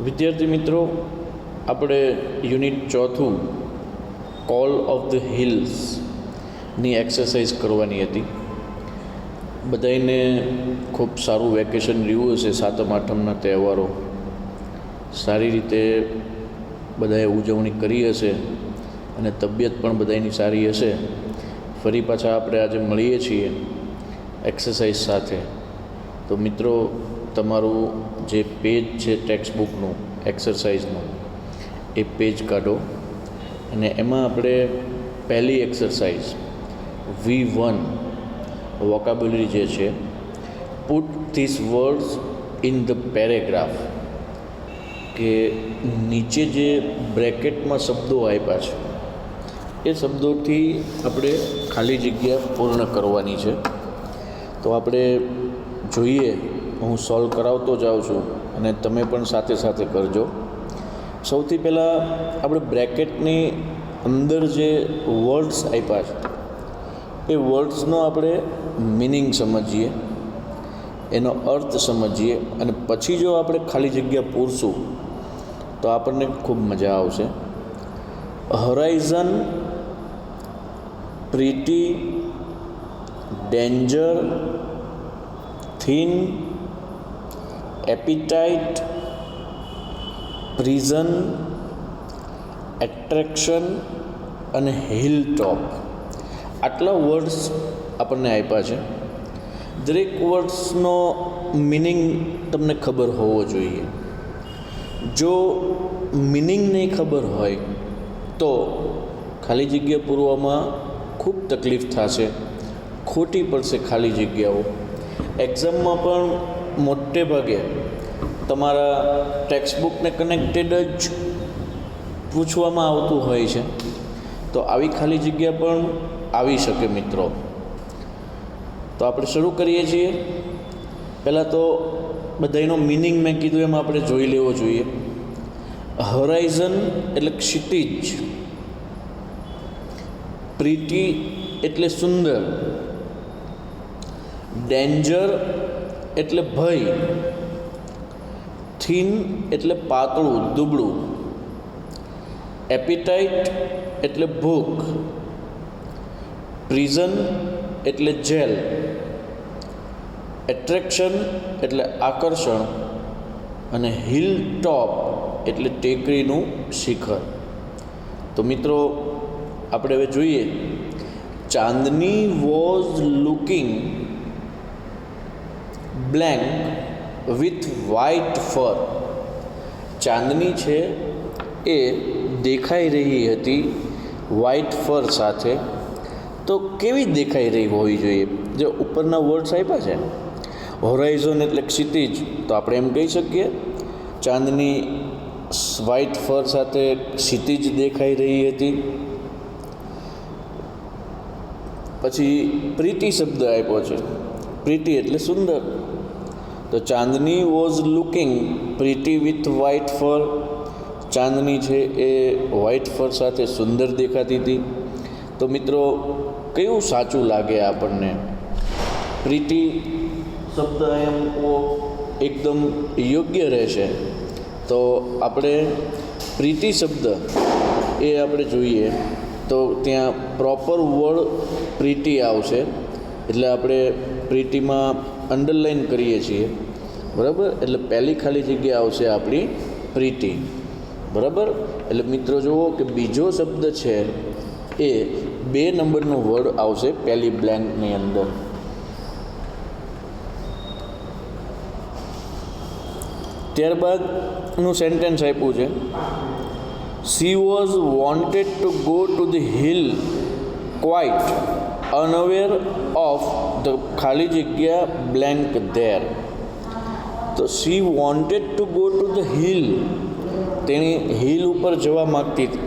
વિદ્યાર્થી મિત્રો, આપણે યુનિટ ચોથું કોલ ઓફ ધ હિલ્સની એક્સરસાઇઝ કરવાની હતી. બધાને ખૂબ સારું વેકેશન રહ્યું હશે. સાતમ આઠમના તહેવારો સારી રીતે બધાએ ઉજવણી કરી હશે અને તબિયત પણ બધાની સારી હશે. ફરી પાછા આપણે આજે મળીએ છીએ એક્સરસાઇઝ સાથે. તો મિત્રો, તમારું જે પેજ છે ટેક્સ્ટ બુકનું એક્સરસાઇઝનું, એ પેજ કાઢો અને એમાં આપણે પહેલી એક્સરસાઇઝ V1 વોકાબ્યુલરી જે છે, put this words in the paragraph, કે નીચે જે બ્રેકેટમાં શબ્દો આપ્યા છે એ શબ્દોથી આપણે ખાલી જગ્યા પૂર્ણ કરવાની છે. તો આપણે જોઈએ, હું સોલ્વ કરાવતો જાઉં છું અને તમે પણ સાથે સાથે કરજો. સૌથી પહેલાં આપણે બ્રેકેટની અંદર જે વર્ડ્સ આપ્યા છે એ વર્ડ્સનો આપણે મિનિંગ સમજીએ, એનો અર્થ સમજીએ, અને પછી જો આપણે ખાલી જગ્યા પૂરશું તો આપણને ખૂબ મજા આવશે. Horizon, pretty, danger, thin, appetite, prison, attraction અને હિલ ટોપ, આટલા વર્ડ્સ આપણને આપ્યા છે. દરેક વર્ડ્સનો મિનિંગ તમને ખબર હોવો જોઈએ. જો મિનિંગ નહીં ખબર હોય તો ખાલી જગ્યા પૂરવામાં ખૂબ તકલીફ થશે, ખોટી પડશે ખાલી જગ્યાઓ. એક્ઝામમાં પણ મોટે ભાગે તમારા ટેક્સ્ટબુકને કનેક્ટેડ જ પૂછવામાં આવતું હોય છે. તો આવી ખાલી જગ્યા પણ આવી શકે મિત્રો. તો આપણે શરૂ કરીએ છીએ. પહેલાં તો બધાનો મિનિંગ મેં કીધું એમ આપણે જોઈ લેવો જોઈએ. હોરાઇઝન એટલે ક્ષિતિજ, પ્રીટી એટલે સુંદર, ડેન્જર એટલે ભય, થીન એટલે પાતળું દુબળું, એપિટાઇટ એટલે ભૂખ, પ્રિઝન એટલે જેલ, એટ્રેક્શન એટલે આકર્ષણ, અને હિલ ટોપ એટલે ટેકરીનું શિખર. તો મિત્રો, આપણે હવે જોઈએ. Chandni was looking blank with white fur. Chandni છે એ દેખાઈ રહી હતી વ્હાઇટ ફર સાથે. તો કેવી દેખાઈ રહી હોવી જોઈએ? જે ઉપરના વર્ડ્સ આપ્યા છે, હોરાઇઝન એટલે ક્ષિતિજ, તો આપણે એમ કહી શકીએ ચાંદની વ્હાઇટ ફર સાથે ક્ષિતિજ દેખાઈ રહી હતી. પછી પ્રીટી શબ્દ આપ્યો છે, પ્રીટી એટલે સુંદર. તો Chandni was looking pretty with white fur. Chandni છે એ વ્હાઇટ ફર સાથે સુંદર દેખાતી હતી. તો મિત્રો, કયું સાચું લાગે આપણને? પ્રીટી શબ્દ એમ એકદમ યોગ્ય રહેશે. તો આપણે પ્રીટી શબ્દ એ આપણે જોઈએ તો ત્યાં પ્રોપર વર્ડ પ્રીટી આવશે. એટલે આપણે પ્રીટીમાં અંડરલાઇન કરીએ છીએ, બરાબર? એટલે પહેલી ખાલી જગ્યા આવશે આપણી પ્રીટી, બરાબર? એટલે મિત્રો જુઓ કે બીજો શબ્દ છે એ 2 નંબરનો વર્ડ આવશે પહેલી બ્લેન્કની અંદર. ત્યારબાદનું સેન્ટેન્સ આપ્યું છે, she was wanted to go to the hill quite unaware of the ખાલી જગ્યા બ્લેન્ક ધેર. તો she wanted to go to the hill, તેણી હિલ ઉપર જવા માગતી હતી.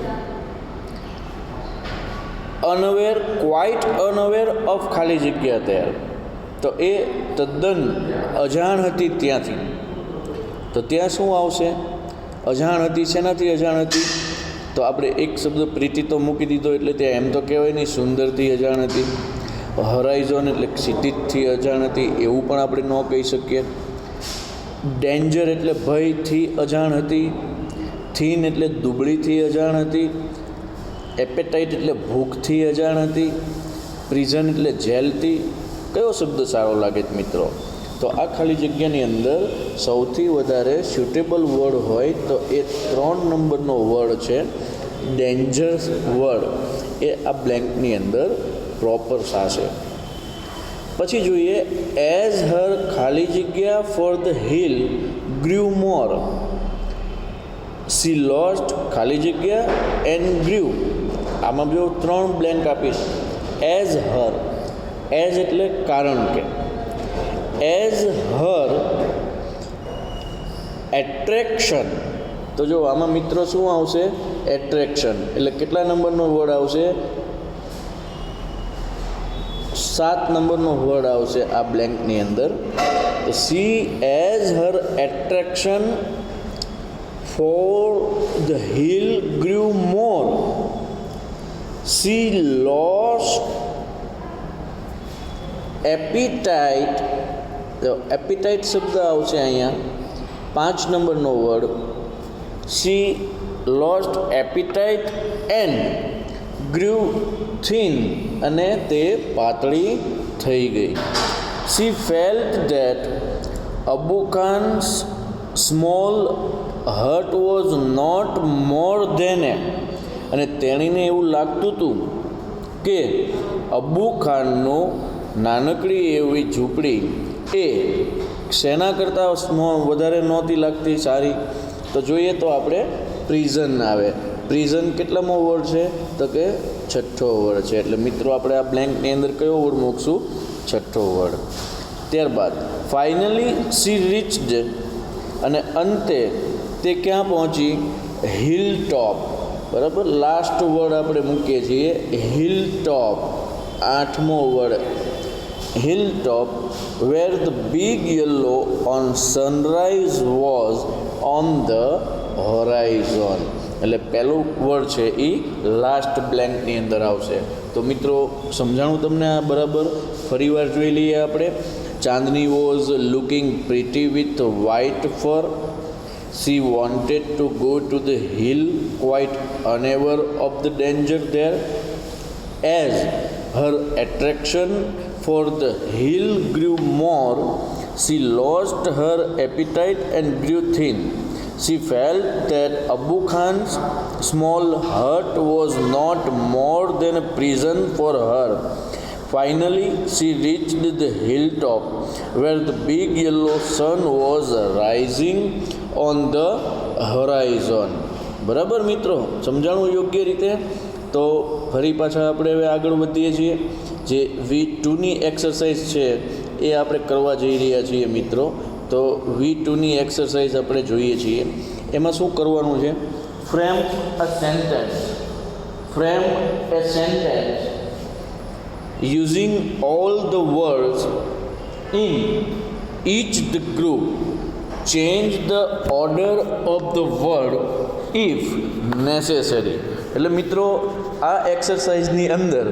અનઅવેર, ક્વાઇટ અનઅવેર ઓફ ખાલી જગ્યા ધેર, તો એ તદ્દન અજાણ હતી ત્યાંથી. તો ત્યાં શું આવશે? અજાણ હતી. શેનાથી અજાણ હતી? તો આપણે એક શબ્દ પ્રીતિ તો મૂકી દીધો, એટલે ત્યાં એમ તો કહેવાય નહીં સુંદરથી અજાણ હતી. હોરાઇઝન એટલે ક્ષિતિજથી અજાણ હતી, એવું પણ આપણે ન કહી શકીએ. ડેન્જર એટલે ભયથી અજાણ હતી, થીન એટલે દુબળીથી અજાણ હતી, એપેટાઇટ એટલે ભૂખથી અજાણ હતી, પ્રિઝન એટલે જેલથી. કયો શબ્દ સારો લાગે મિત્રો? તો આ ખાલી જગ્યાની અંદર સૌથી વધારે સ્યુટેબલ વર્ડ હોય તો એ 3 નંબરનો વર્ડ છે ડેન્જરસ વર્ડ, એ આ બ્લેન્કની અંદર પ્રોપર થશે. પછી જોઈએ એઝ હર ખાલી જગ્યા four the hill grew more, she lost ખાલી જગ્યા એન્ડ ગ્રીવ. આમાં જો 3 બ્લેન્ક આપીશ. એઝ હર, એઝ એટલે કારણ કે, એઝ હર એટ્રેક્શન. તો જો આમાં મિત્રો શું આવશે? એટ્રેક્શન. એટલે કેટલા નંબરનો વર્ડ આવશે? 7 નંબરનો વર્ડ આવશે આ બ્લેન્કની અંદર. તો she as her attraction for the hill grew more, she lost appetite. તો એપિટાઇટ શબ્દ આવશે અહીંયા 5 નંબરનો word. She lost appetite and grew thin, અને તે પાતળી થઈ ગઈ. She felt that Abu Khan's small hut was not more than a. અને તેણીને એવું લાગતું હતું કે અબુ ખાનનું નાનકડી એવી ઝૂંપડી એ શેના કરતાં વધારે નહોતી લાગતી સારી. તો જોઈએ તો આપણે પ્રિઝન આવે. પ્રિઝન કેટલામો વર્ડ છે? તો કે 6થો વર્ડ છે. એટલે મિત્રો આપણે આ બ્લેન્કની અંદર કયો વર્ડ મૂકશું? 6થો વર્ડ. ત્યારબાદ ફાઇનલી સી રીચ્ડ, અને અંતે તે ક્યાં પહોંચી? Hill top. બરાબર, લાસ્ટ વર્ડ આપણે મૂકીએ છીએ હિલ ટોપ, 8મો word hill top, where the big yellow on sunrise was on the horizon. એટલે પહેલું વર્ડ છે એ લાસ્ટ બ્લેન્કની અંદર આવશે. તો મિત્રો સમજાણું તમને આ બરાબર? ફરીવાર જોઈ લઈએ આપણે. Chandni was looking pretty with white fur. She wanted to go to the hill, quite unaware of the danger there. As her attraction for the hill grew more, she lost her appetite and grew thin. She felt that Abu Khan's small hut was not more than a prison for her. Finally, she reached the hilltop, where the big yellow sun was rising on the horizon. બરાબર મિત્રો, સમજાણું યોગ્ય રીતે? તો ફરી પાછા આપણે હવે આગળ વધીએ છીએ. જે V2ની એક્સરસાઇઝ છે એ આપણે કરવા જઈ રહ્યા છીએ મિત્રો. તો V2ની એક્સરસાઇઝ આપણે જોઈએ છીએ. એમાં શું કરવાનું છે? Frame a sentence. Frame A sentence using all the words in each the group. Change the order of the word if necessary. એટલે મિત્રો આ એક્સરસાઇઝની અંદર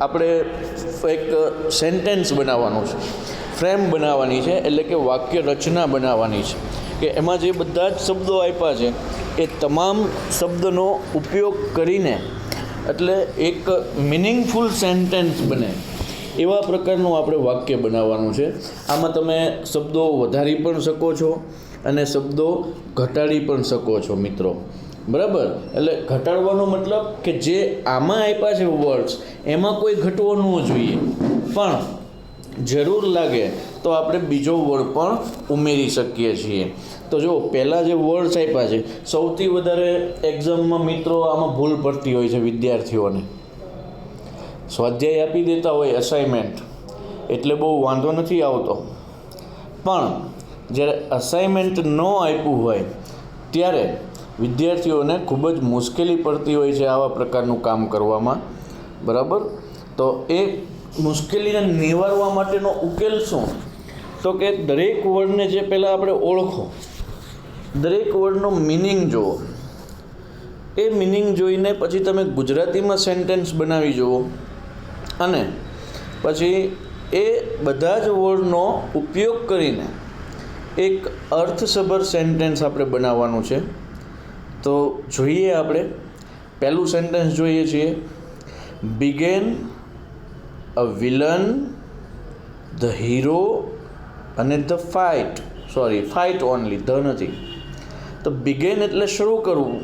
આપણે એક સેન્ટેન્સ બનાવવાનું છે, ફ્રેમ બનાવવાની છે, એટલે કે વાક્ય રચના બનાવવાની છે કે એમાં જે બધા જ શબ્દો આપ્યા છે એ તમામ શબ્દનો ઉપયોગ કરીને એટલે એક મિનિંગફુલ સેન્ટેન્સ બને એવા પ્રકારનું આપણે વાક્ય બનાવવાનું છે. આમાં તમે શબ્દો વધારી પણ શકો છો અને શબ્દો ઘટાડી પણ શકો છો મિત્રો. બરાબર, એટલે ઘટાડવાનો મતલબ કે જે આમાં આપ્યા છે વર્ડ્સ એમાં કોઈ ઘટવો ન જોઈએ, પણ જરૂર લાગે તો આપણે બીજો વર્ડ પણ ઉમેરી શકીએ છીએ. તો જો પહેલાં જે વર્ડ્સ આપ્યા છે, સૌથી વધારે એક્ઝામમાં મિત્રો આમાં ભૂલ પડતી હોય છે વિદ્યાર્થીઓને. સ્વાધ્યાય આપી દેતા હોય અસાઇનમેન્ટ એટલે બહુ વાંધો નથી આવતો, પણ જ્યારે અસાઇનમેન્ટ ન આપ્યું હોય ત્યારે વિદ્યાર્થીઓને ખૂબ જ મુશ્કેલી પડતી હોય છે આવા પ્રકારનું કામ કરવામાં. બરાબર, તો એ મુશ્કેલીને નિવારવા માટેનો ઉકેલ શું? તો કે દરેક વર્ડને જે પહેલાં આપણે ઓળખો, દરેક વર્ડનો મિનિંગ જુઓ, એ મિનિંગ જોઈને પછી તમે ગુજરાતીમાં સેન્ટેન્સ બનાવી જુઓ અને પછી એ બધા જ વર્ડનો ઉપયોગ કરીને એક અર્થસભર સેન્ટેન્સ આપણે બનાવવાનું છે. તો જોઈએ આપણે પહેલું સેન્ટેન્સ જોઈએ છીએ. Began a villain, the hero અને ધ ફાઇટ ઓનલી, ધ નથી. તો બિગેન એટલે શરૂ કરવું,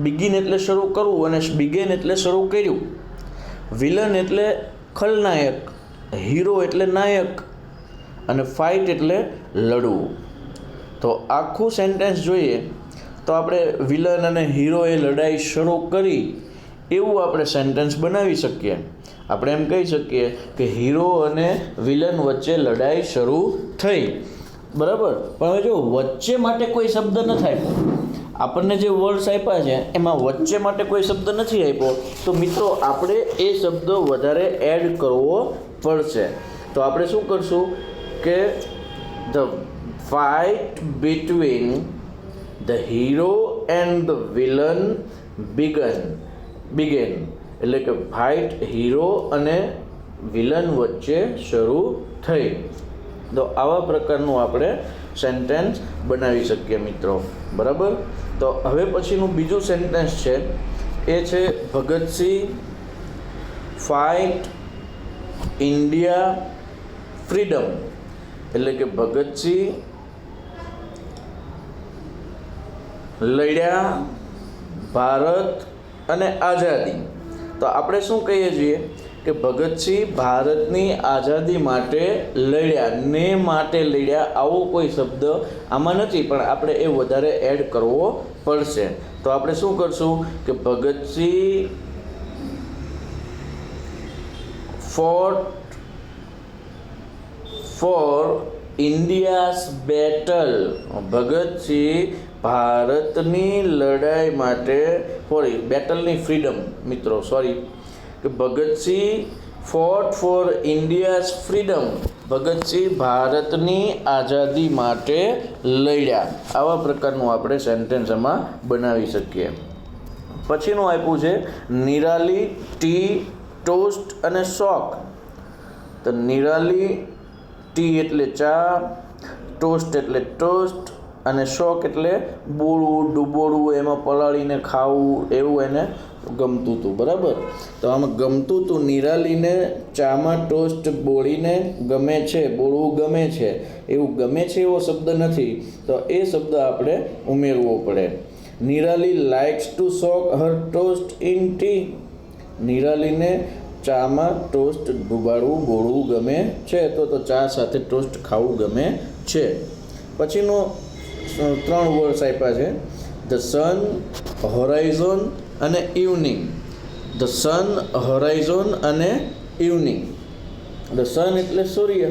બિગિન એટલે શરૂ કરવું અને બિગેન એટલે શરૂ કર્યું. વિલન એટલે ખલનાયક, હીરો એટલે નાયક અને ફાઇટ એટલે લડવું. તો આખું સેન્ટેન્સ જોઈએ તો આપણે વિલન અને હીરોએ લડાઈ શરૂ કરી એવું આપણે સેન્ટેન્સ બનાવી શકીએ. આપણે એમ કહી શકીએ કે હીરો અને વિલન વચ્ચે લડાઈ શરૂ થઈ, બરાબર. પણ હવે જો વચ્ચે માટે કોઈ શબ્દ નથી આપ્યો, આપણને જે વર્ડ્સ આપ્યા છે એમાં વચ્ચે માટે કોઈ શબ્દ નથી આપ્યો, તો મિત્રો આપણે એ શબ્દ વધારે એડ કરવો પડશે. તો આપણે શું કરશું કે the fight between the hero and the villain began, એટલે કે ફાઇટ હીરો અને વિલન વચ્ચે શરૂ થઈ. તો આવા પ્રકારનું આપણે સેન્ટેન્સ બનાવી શકીએ મિત્રો, બરાબર. તો હવે પછીનું બીજું સેન્ટેન્સ છે એ છે ભગતસિંહ ફાઇટ ઇન્ડિયા ફ્રીડમ, એટલે કે ભગતસિંહ લડ્યા ભારત અને આઝાદી. તો આપણે શું કહીએ છીએ કે ભગતસિંહ ભારતની આઝાદી માટે લડ્યા, ને માટે લડ્યા, આવો કોઈ શબ્દ આમાં નથી, પણ આપણે એ વધારે એડ કરવો પડશે. તો આપણે શું કરશું કે ભગતસિંહ ફોટ ફોર ઇન્ડિયાઝ બેટલ, ભગતસિંહ ભારતની લડાઈ માટે, બેટલની ફ્રીડમ મિત્રો, કે ભગતસિંહ ફોટ ફોર ઇન્ડિયાઝ ફ્રીડમ, ભગતસિંહ ભારતની આઝાદી માટે લડ્યા. આવા પ્રકારનું આપણે સેન્ટેન્સ એમાં બનાવી શકીએ. પછીનું આપ્યું છે નિરાલી ટી ટોસ્ટ અને શોક. તો નિરાલી ટી એટલે ચા, ટોસ્ટ એટલે ટોસ્ટ અને શોક એટલે બોળવું, ડૂબોળવું, એમાં પલાળીને ખાવું, એવું એને ગમતું હતું, બરાબર. તો આમાં ગમતું હતું, નિરાલીને ચામાં ટોસ્ટ બોળીને ગમે છે, બોળવું ગમે છે, એવું ગમે છે એવો શબ્દ નથી, તો એ શબ્દ આપણે ઉમેરવો પડે. Nirali likes to soak her toast in tea, નિરાલીને ચામાં ટોસ્ટ ડુબાડવું, બોળવું ગમે છે, તો ચા સાથે ટોસ્ટ ખાવું ગમે છે. પછીનો 3 વર્ડ્સ આપ્યા છે ધ સન, હોરાઇઝોન અને ઇવનિંગ. ધ સન, હોરાઇઝોન અને ઇવનિંગ. ધ સન એટલે સૂર્ય,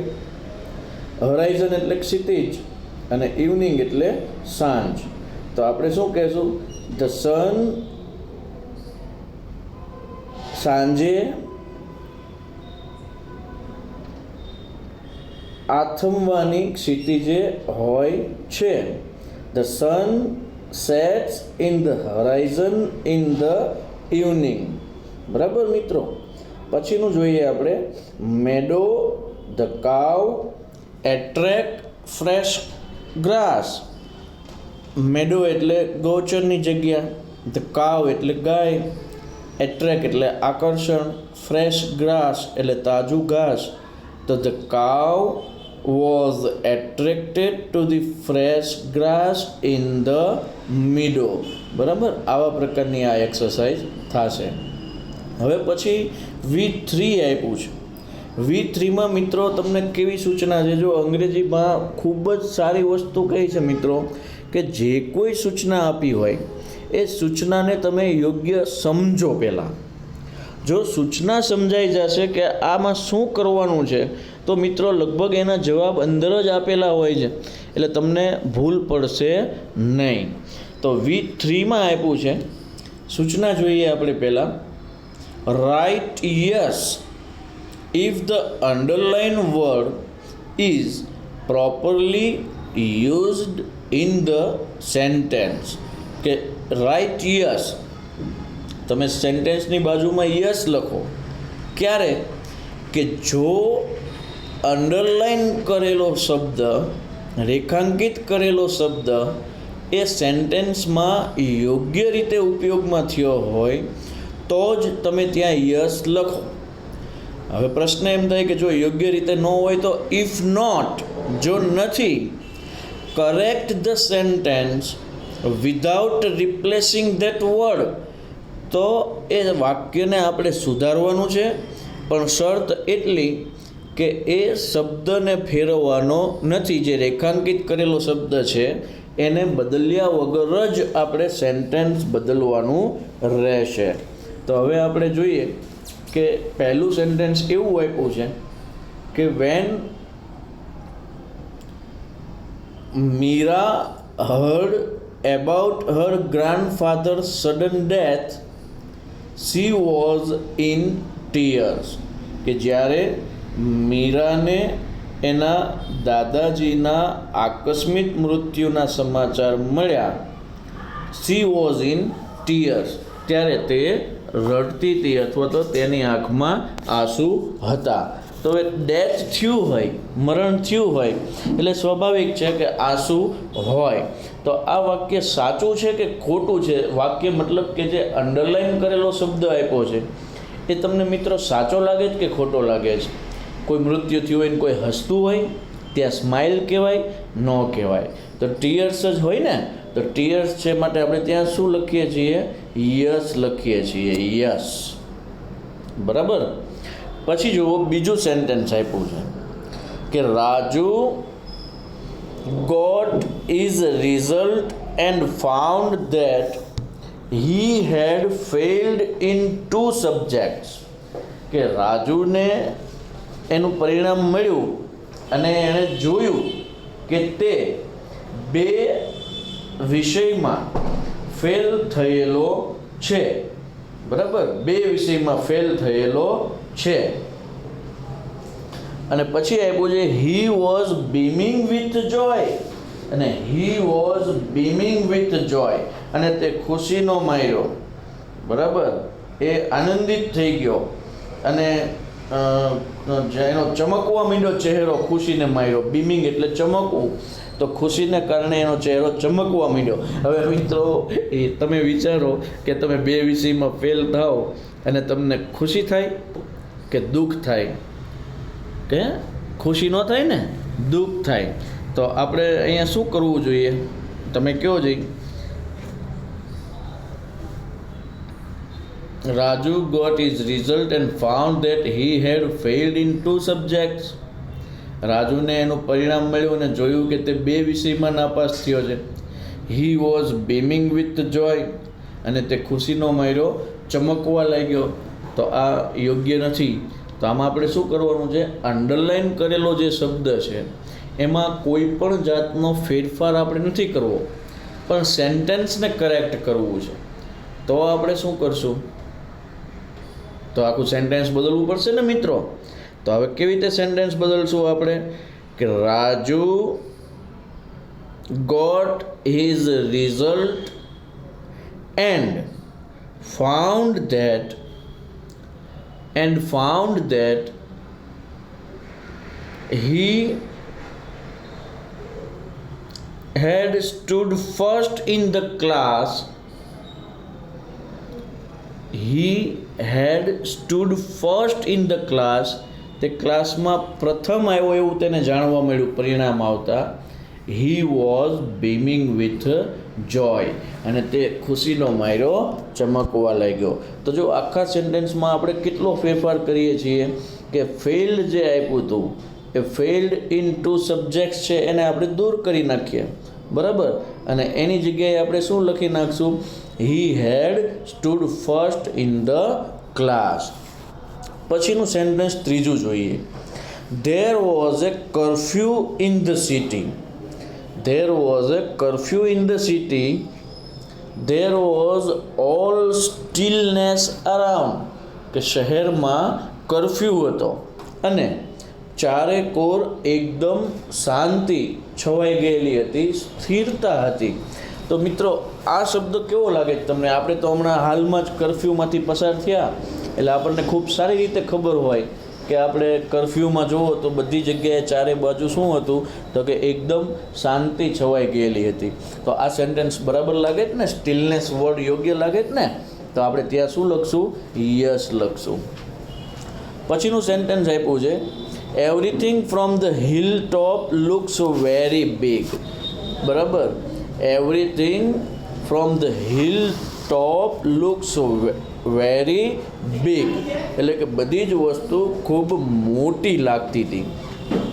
હોરાઇઝન એટલે ક્ષિતિજ અને ઇવનિંગ એટલે સાંજ. તો આપણે શું કહેશું, ધ સન સાંજે આથમવાની ક્ષિતિજે હોય છે. The sun sets in the horizon in the evening, બરાબર મિત્રો. પછીનું જોઈએ આપણે meadow, the cow attract fresh grass. Meadow એટલે ગૌચરની જગ્યા, ધ કાવ એટલે ગાય, એટ્રેક એટલે આકર્ષણ, ફ્રેશ ગ્રાસ એટલે તાજું ઘાસ. તો the cow was attracted to the fresh grass in the meadow, બરાબર. આવા પ્રકારની આ એક્સરસાઇઝ થશે. હવે પછી V3 આપ્યું છે. V3માં મિત્રો તમને કેવી સૂચના છે, જો અંગ્રેજીમાં ખૂબ જ સારી વસ્તુ કહી છે મિત્રો કે જે કોઈ સૂચના આપી હોય એ સૂચનાને તમે યોગ્ય સમજો. પહેલાં જો સૂચના સમજાઈ જશે કે આમાં શું કરવાનું છે તો મિત્રો લગભગ એના જવાબ અંદર જ આપેલા હોય છે, એટલે તમને ભૂલ પડશે નહીં. તો V3માં આપ્યું છે સૂચના, જોઈએ આપણે પહેલાં. Right yes if the underline word is properly used in the sentence. કે રાઇટ યસ, તમે સેન્ટેન્સની બાજુમાં યસ લખો. ક્યારે? કે જો અંડરલાઇન કરેલો શબ્દ રેખાંકિત કરેલો શબ્દ એ સેન્ટેન્સમાં યોગ્ય રીતે ઉપયોગમાં થયો હોય તો જ તમે ત્યાં યસ લખો. હવે પ્રશ્ન એમ થાય કે જો યોગ્ય રીતે ન હોય તો ઇફ નોટ, જો નથી, correct the sentence without replacing that word, તો એ વાક્યને આપણે સુધારવાનું છે, પણ શરત એટલી કે એ શબ્દને ફેરવવાનો નથી. જે રેખાંકિત કરેલો શબ્દ છે એને બદલ્યા વગર જ આપણે સેન્ટેન્સ બદલવાનું રહેશે. તો હવે આપણે જોઈએ કે પહેલું સેન્ટેન્સ એવું આપ્યું છે કે when Mira heard about her grandfather's sudden death she was in tears. કે જ્યારે મીરાને એના દાદાજીના આકસ્મિક મૃત્યુના સમાચાર મળ્યા, શી વોઝ ઇન ટીયર્સ, ત્યારે તે રડતી હતી અથવા તો તેની આંખમાં આંસુ હતા. તો એ ડેથ થયું હોય, મરણ થયું હોય એટલે સ્વાભાવિક છે કે આંસુ હોય. તો આ વાક્ય સાચું છે કે ખોટું છે? વાક્ય મતલબ કે જે અંડરલાઇન કરેલો શબ્દ આપ્યો છે એ તમને મિત્રો સાચો લાગે છે કે ખોટો લાગે છે? કોઈ મૃત્યુ થયું હોય ને કોઈ હસતું હોય ત્યાં સ્માઇલ કહેવાય? ન કહેવાય. તો ટીયર્સ જ હોય ને, તો ટીયર્સ છે માટે આપણે ત્યાં શું લખીએ છીએ? યસ લખીએ છીએ, યસ. બરાબર. પછી જુઓ બીજું સેન્ટેન્સ આપ્યું છે કે Raju got his result and found that he had failed in 2 subjects. કે રાજુને એનું પરિણામ મળ્યું અને એણે જોયું કે તે 2 વિષયમાં ફેલ થયેલો છે. બરાબર, 2 વિષયમાં ફેલ થયેલો છે. અને પછી આપ્યું છે હી વોઝ બીમિંગ વિથ જોય. અને હી વોઝ બીમિંગ વિથ જોય, અને તે ખુશીનો માર્યો. બરાબર, એ આનંદિત થઈ ગયો અને એનો ચમકવા માંડ્યો ચહેરો, ખુશીને માર્યો. બીમિંગ એટલે ચમકવું, તો ખુશીને કારણે એનો ચહેરો ચમકવા માંડ્યો. હવે મિત્રો એ તમે વિચારો કે તમે 2 વિષયમાં ફેલ થાઓ અને તમને ખુશી થાય કે દુઃખ થાય? કે ખુશી ન થાય ને, દુઃખ થાય. તો આપણે અહીંયા શું કરવું જોઈએ? તમે કહો જઈ. Raju got his result and found that he had failed in 2 subjects. રાજુને એનું પરિણામ મળ્યું અને જોયું કે તે 2 વિષયમાં નાપાસ થયો છે. he was beaming with joy, અને તે ખુશીનો માર્યો ચમકવા લાગ્યો. તો આ યોગ્ય નથી. તો આમાં આપણે શું કરવાનું છે? અંડરલાઇન કરેલો જે શબ્દ છે એમાં કોઈ પણ જાતનો ફેરફાર આપણે નથી કરવો, પણ સેન્ટેન્સને કરેક્ટ કરવું છે. તો આપણે શું કરશું? તો આખું સેન્ટેન્સ બદલવું પડશે ને મિત્રો. તો હવે કેવી રીતે સેન્ટેન્સ બદલશું આપણે? કે Raju got his result and found that he had stood first in the class. He had stood first in the class. તે ક્લાસમાં પ્રથમ આવ્યો એવું તેને જાણવા મળ્યું પરિણામ આવતા. he was beaming with joy, અને તે ખુશીનો માર્યો ચમકવા લાગ્યો. તો જો આખા સેન્ટેન્સમાં આપણે કેટલો ફેરફાર કરીએ છીએ કે ફેઇલ્ડ જે આપ્યું હતું એ ફેઇલ્ડ ઇન 2 સબ્જેક્ટ્સ છે એને આપણે દૂર કરી નાખીએ. બરાબર, અને એની જગ્યાએ આપણે શું લખી નાખશું? he had stood first in the class. પછીનું સેન્ટેન્સ ત્રીજું જોઈએ. there was a curfew in the city. There was a curfew in the city. There was all stillness around. કે શહેરમાં કર્ફ્યુ હતો અને ચારે કોર એકદમ શાંતિ છવાઈ ગયેલી હતી, સ્થિરતા હતી. તો મિત્રો આ શબ્દ કેવો લાગે તમને? આપણે તો હમણાં હાલમાં જ કર્ફ્યુમાંથી પસાર થયા એટલે આપણને ખૂબ સારી રીતે ખબર હોય કે આપણે કર્ફ્યુમાં જુઓ તો બધી જગ્યાએ ચારે બાજુ શું હતું તો કે એકદમ શાંતિ છવાઈ ગયેલી હતી. તો આ સેન્ટેન્સ બરાબર લાગે જ ને, સ્ટીલનેસ વર્ડ યોગ્ય લાગે જ ને. તો આપણે ત્યાં શું લખશું? યસ લખશું. પછીનું સેન્ટેન્સ આપ્યું છે, everything from the hill top looks very big. બરાબર, everything from the hill top looks very big, એટલે કે બધી જ વસ્તુ ખૂબ મોટી લાગતી હતી.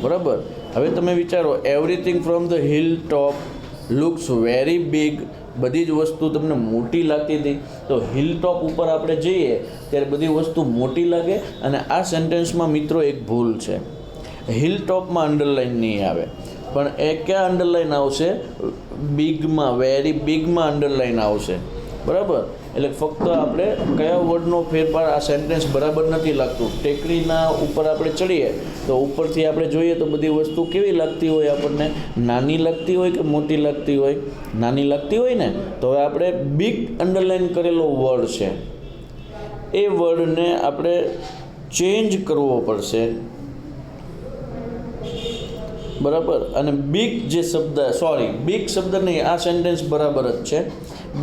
બરાબર, હવે તમે વિચારો, everything from the hill top looks very big, બધી જ વસ્તુ તમને મોટી લાગતી હતી. તો હિલ ટોપ ઉપર આપણે જઈએ ત્યારે બધી વસ્તુ મોટી લાગે. અને આ સેન્ટેન્સમાં મિત્રો એક ભૂલ છે, હિલ ટોપમાં અંડરલાઇન નહીં આવે, પણ એ ક્યાં અંડરલાઇન આવશે? બિગમાં, વેરી બિગમાં અંડરલાઇન આવશે. બરાબર, એટલે ફક્ત આપણે કયા વર્ડનો ફેરફાર, આ સેન્ટેન્સ બરાબર નથી લાગતું. ટેકરીના ઉપર આપણે ચડીએ તો ઉપરથી આપણે જોઈએ તો બધી વસ્તુ કેવી લાગતી હોય આપણને? નાની લાગતી હોય કે મોટી લાગતી હોય? નાની લાગતી હોય ને. તો હવે આપણે બિગ અંડરલાઇન કરેલો વર્ડ છે, એ વર્ડને આપણે ચેન્જ કરવો પડશે. બરાબર, અને બિગ જે શબ્દ, સોરી બિગ શબ્દ નહીં, આ સેન્ટેન્સ બરાબર જ છે.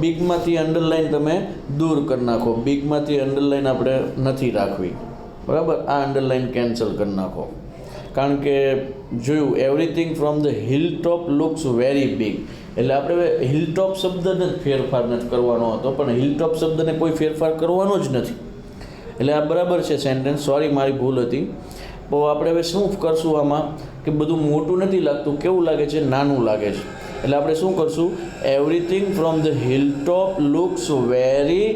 બિગમાંથી અંડરલાઇન તમે દૂર કરી નાખો, બિગમાંથી અંડરલાઇન આપણે નથી રાખવી. બરાબર, આ અંડરલાઇન કેન્સલ કરી નાખો. કારણ કે જોયું, everything from the hill top looks very big, એટલે આપણે હિલ ટોપ શબ્દને જ ફેરફાર નથી કરવાનો હતો, પણ હિલ ટોપ શબ્દને કોઈ ફેરફાર કરવાનો જ નથી. એટલે આ બરાબર છે સેન્ટેન્સ, સોરી મારી ભૂલ હતી. તો આપણે હવે શું કરશું આમાં કે બધું મોટું નથી લાગતું, કેવું લાગે છે? નાનું લાગે છે. એટલે આપણે શું કરશું? Everything from the hill top looks very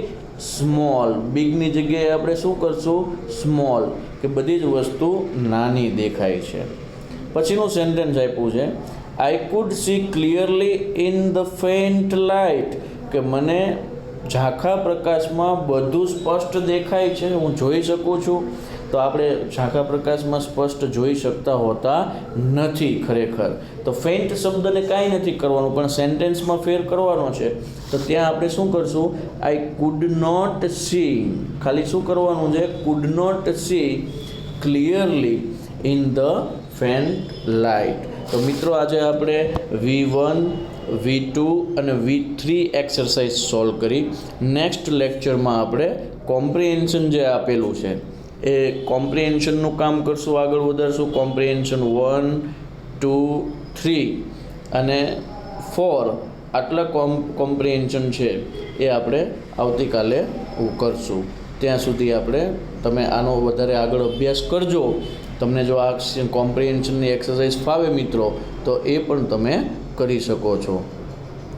small, બિગની જગ્યાએ આપણે શું કરશું? સ્મોલ, કે બધી જ વસ્તુ નાની દેખાય છે. પછીનું સેન્ટેન્સ આપ્યું છે, I could C clearly in the faint light, કે મને ઝાંખા પ્રકાશમાં બધું સ્પષ્ટ દેખાય છે, હું જોઈ શકું છું. તો આપણે ઝાંખા પ્રકાશમાં સ્પષ્ટ જોઈ શકતા હોતા નથી ખરેખર. તો ફેન્ટ શબ્દને કાંઈ નથી કરવાનું, પણ સેન્ટેન્સમાં ફેર કરવાનો છે. તો ત્યાં આપણે શું કરશું? આઈ કુડ નોટ સી, ખાલી શું કરવાનું છે? Could not see clearly in the faint light. તો મિત્રો આજે આપણે V1, V2 અને V3 એક્સરસાઇઝ સોલ્વ કરી. નેક્સ્ટ લેક્ચરમાં આપણે કોમ્પ્રિહેન્શન જે આપેલું છે એ કોમ્પ્રિહેન્શનનું કામ કરશું, આગળ વધારશું. કોમ્પ્રિહેન્શન 1, 2, 3 અને 4 આટલા કોમ્પ્રિહેન્શન છે એ આપણે આવતીકાલે કરશું. ત્યાં સુધી તમે આનો વધારે આગળ અભ્યાસ કરજો. તમને જો આ કોમ્પ્રિહેન્શનની એક્સરસાઇઝ ફાવે મિત્રો તો એ પણ તમે કરી શકો છો.